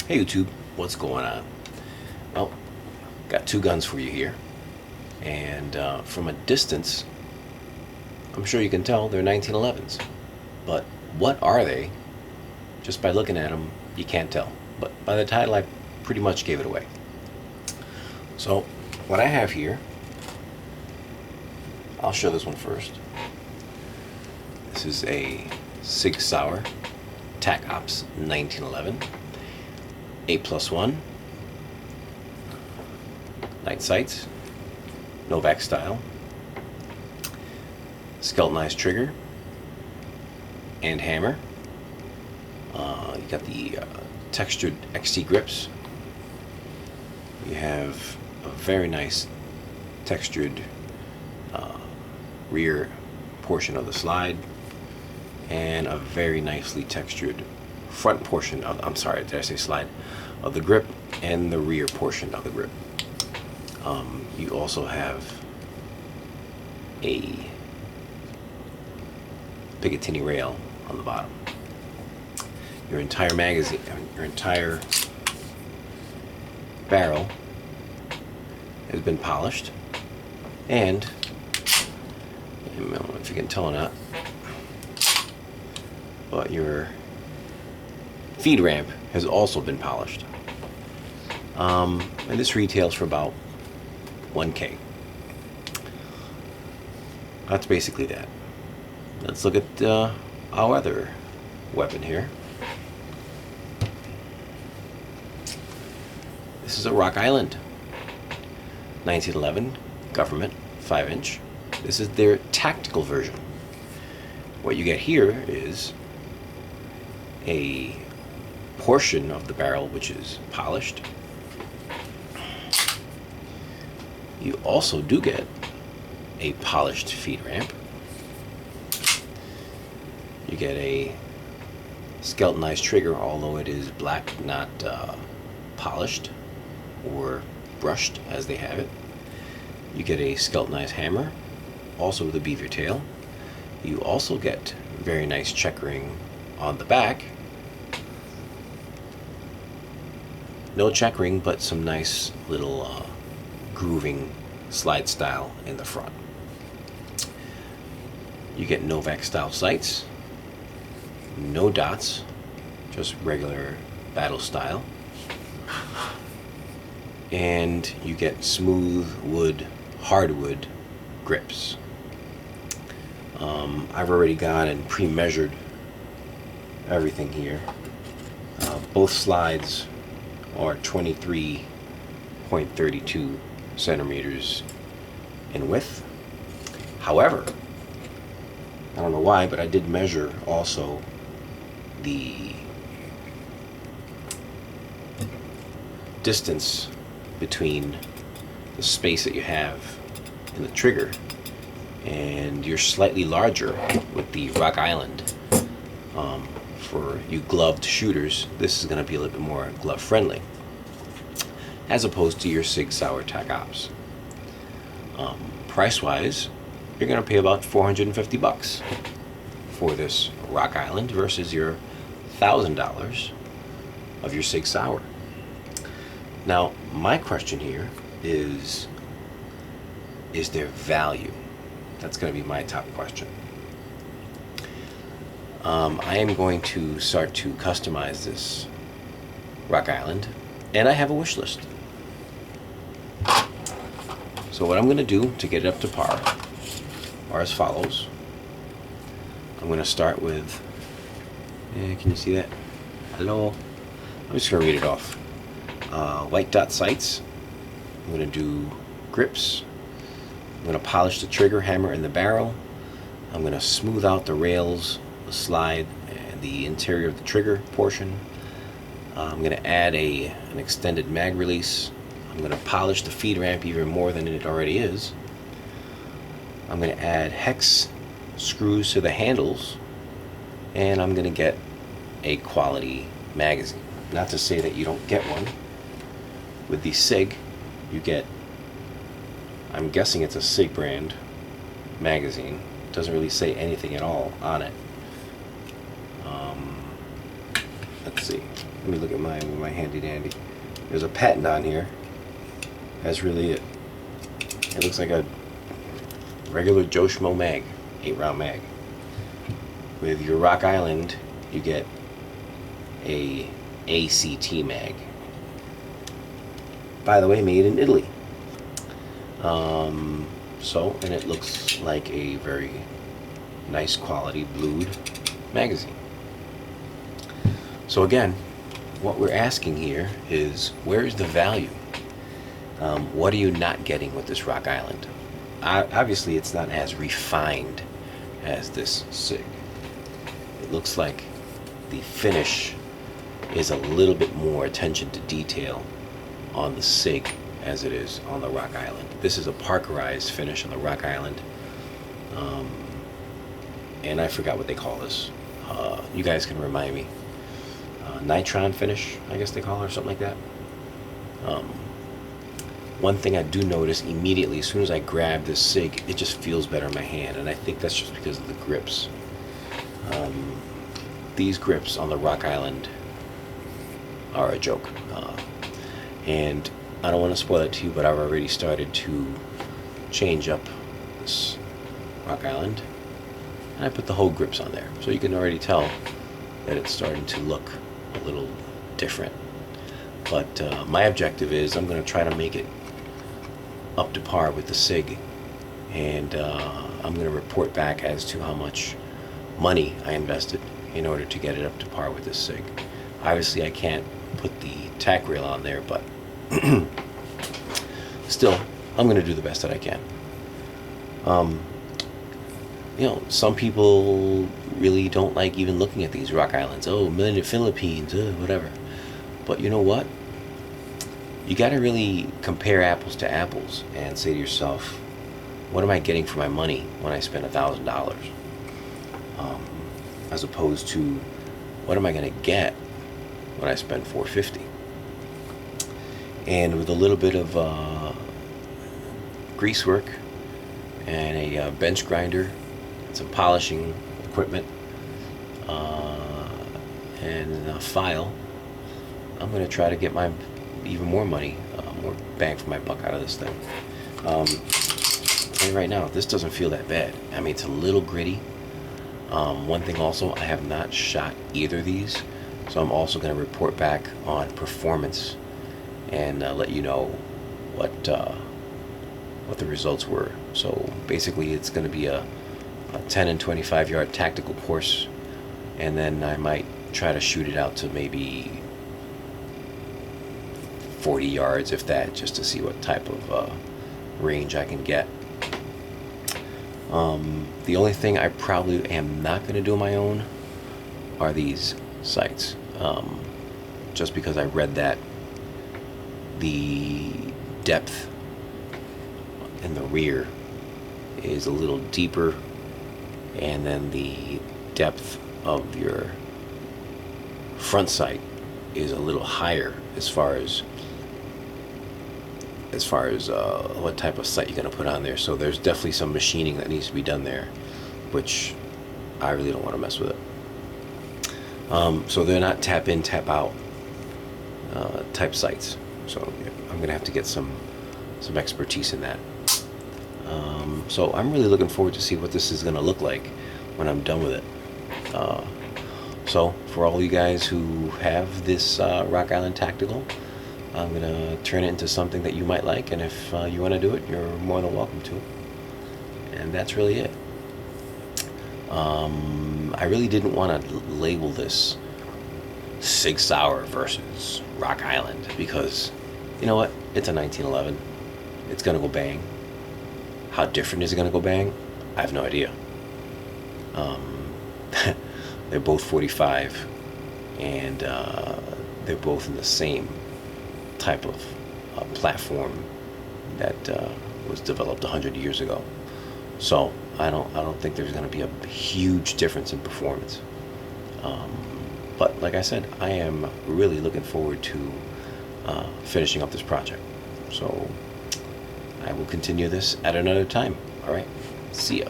Hey YouTube, what's going on? Well, got two guns for you here, and from a distance, I'm sure you can tell they're 1911s. But what are they? Just by looking at them, you can't tell. But by the title, I pretty much gave it away. So, what I have here, I'll show this one first. This is a Sig Sauer Tac Ops 1911. 8+1 night sights, Novak style, skeletonized trigger and hammer. You got the textured XT grips. You have a very nice textured rear portion of the slide and a very nicely textured front portion of, I'm sorry, did I say slide, of the grip and the rear portion of the grip. You also have a Picatinny rail on the bottom. Your entire magazine, your entire barrel has been polished, and I don't know if you can tell or not, but your feed ramp has also been polished. And this retails for about $1K. That's basically that. Let's look at our other weapon here. This is a Rock Island 1911 government 5-inch. This is their tactical version. What you get here is a portion of the barrel which is polished. You also do get a polished feed ramp. You get a skeletonized trigger, although it is black, not polished or brushed as they have it. You get a skeletonized hammer, also with a beaver tail. You also get very nice checkering on the back. No checkering, but some nice little grooving slide style in the front. You get Novak style sights, no dots, just regular battle style. And you get smooth wood, hardwood grips. I've already gone and pre-measured everything here. Both slides are 23.32 centimeters in width. However, I don't know why, but I did measure also the distance between the space that you have in the trigger, and you're slightly larger with the Rock Island. For you gloved shooters, this is going to be a little bit more glove friendly, as opposed to your Sig Sauer Tac Ops. Price wise, you're going to pay about $450 for this Rock Island versus your $1,000 of your Sig Sauer. Now, my question here is there value? That's going to be my top question. I am going to start to customize this Rock Island, and I have a wish list. So what I'm going to do to get it up to par are as follows. I'm going to start with, can you see that? Hello? I'm just going to read it off. White dot sights. I'm going to do grips. I'm going to polish the trigger, hammer, and the barrel. I'm going to smooth out the rails, the slide, and the interior of the trigger portion. I'm going to add an extended mag release. I'm going to polish the feed ramp even more than it already is. I'm going to add hex screws to the handles, and I'm going to get a quality magazine. Not to say that you don't get one. With the Sig, you get, I'm guessing it's a Sig brand magazine. It doesn't really say anything at all on it. Let's see. Let me look at mine with my handy dandy. There's a patent on here. That's really it. It looks like a regular Joe Schmo mag, 8-round mag. With your Rock Island, you get a ACT mag. By the way, made in Italy. And it looks like a very nice quality blued magazine. So again, what we're asking here is, where's the value? What are you not getting with this Rock Island? Obviously, it's not as refined as this Sig. It looks like the finish is a little bit more attention to detail on the Sig as it is on the Rock Island. This is a parkerized finish on the Rock Island. And I forgot what they call this. You guys can remind me. Nitron finish, I guess they call it, or something like that. One thing I do notice immediately, as soon as I grab this Sig, it just feels better in my hand, and I think that's just because of the grips. These grips on the Rock Island are a joke. And I don't want to spoil it to you, but I've already started to change up this Rock Island, and I put the whole grips on there, so you can already tell that it's starting to look a little different. But my objective is, I'm going to try to make it up to par with the Sig, and I'm going to report back as to how much money I invested in order to get it up to par with this Sig. Obviously I can't put the tack rail on there, but still, I'm going to do the best that I can. You know, some people really don't like even looking at these Rock Islands. Oh, made in the Philippines, whatever. But you know what? You got to really compare apples to apples and say to yourself, what am I getting for my money when I spend $1,000? As opposed to, what am I going to get when I spend $450? And with a little bit of grease work and a bench grinder, some polishing equipment, and a file, I'm going to try to get my even more money, more bang for my buck out of this thing. And right now, this doesn't feel that bad. I mean, it's a little gritty. One thing also, I have not shot either of these, so I'm also going to report back on performance and let you know what the results were. So basically, it's going to be a 10 and 25 yard tactical course, and then I might try to shoot it out to maybe 40 yards, if that, just to see what type of range I can get. The only thing I probably am not going to do on my own are these sights, just because I read that the depth in the rear is a little deeper, and then the depth of your front sight is a little higher as far as what type of sight you're going to put on there. So there's definitely some machining that needs to be done there, which I really don't want to mess with it. So they're not tap in, tap out type sights. So I'm going to have to get some expertise in that. So I'm really looking forward to see what this is going to look like when I'm done with it. So for all you guys who have this Rock Island Tactical, I'm going to turn it into something that you might like, and if you want to do it, you're more than welcome to. And that's really it. I really didn't want to label this Sig Sauer versus Rock Island, because, you know what, it's a 1911. It's going to go bang. How different is it going to go bang? I have no idea. They're both 45, and they're both in the same type of platform that was developed 100 years ago. So I don't think there's going to be a huge difference in performance. But like I said, I am really looking forward to finishing up this project. So I will continue this at another time. All right, see ya.